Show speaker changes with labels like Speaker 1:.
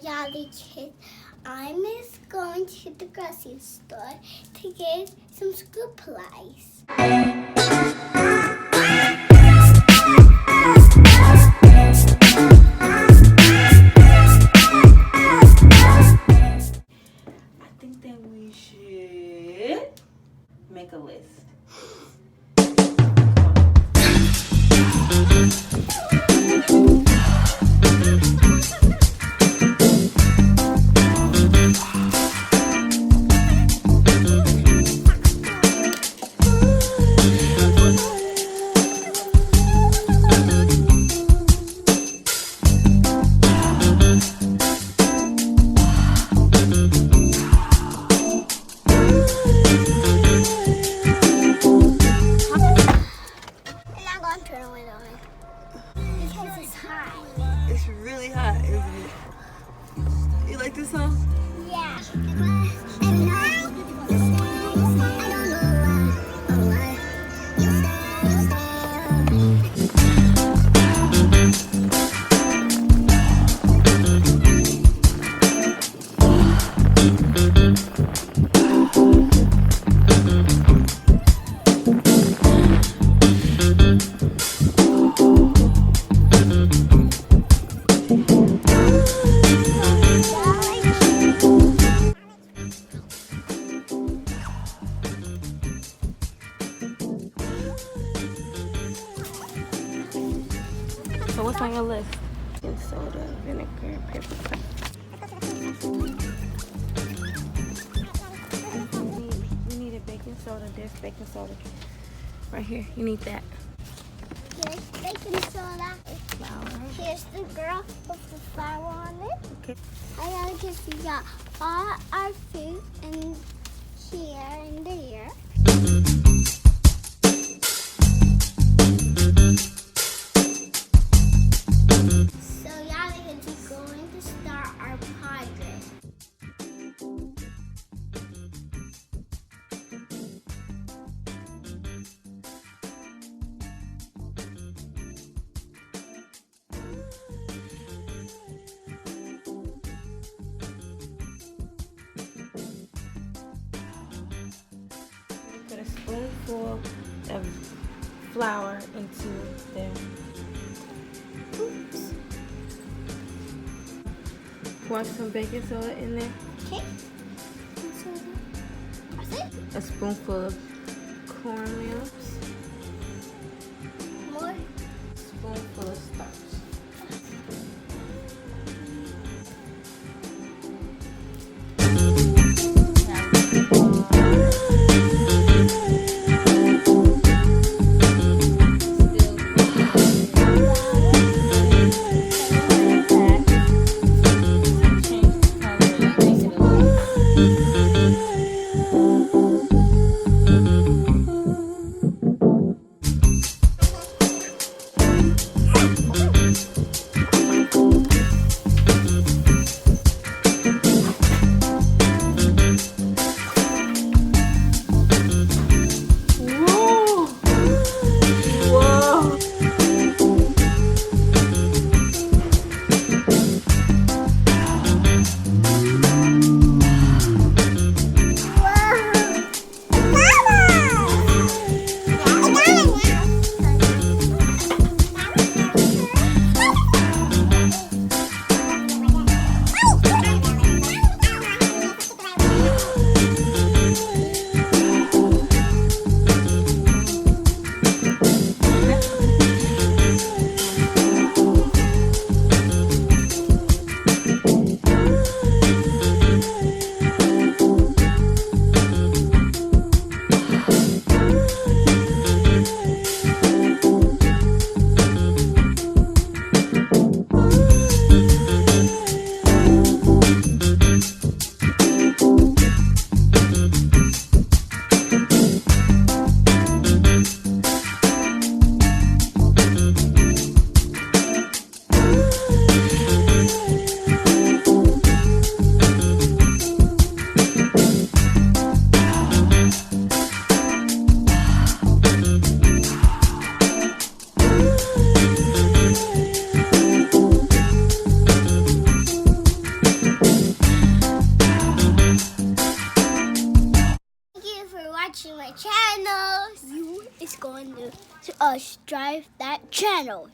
Speaker 1: Yhati kids. I'm just going to the grocery store to get some school supplies.
Speaker 2: I think that we should make a list. It's really hot, isn't it? You like this song?
Speaker 1: Yeah.
Speaker 2: So what's on your list? And soda, vinegar, paper cut. We need a baking soda. There's baking soda right here. You need that.
Speaker 1: Here's baking soda.
Speaker 2: Flour.
Speaker 1: Here's the girl with the flour on it.
Speaker 2: Okay.
Speaker 1: I gotta just we got all our food in here and there. So yeah, we're going to start our project.
Speaker 2: Put a spoonful of flour into there.
Speaker 1: Oops.
Speaker 2: Pour some baking soda in there.
Speaker 1: Okay. That's it.
Speaker 2: A spoonful of cornmeal.
Speaker 1: More.
Speaker 2: Spoonful of starch.
Speaker 1: watching my channel, you is going to drive that channel.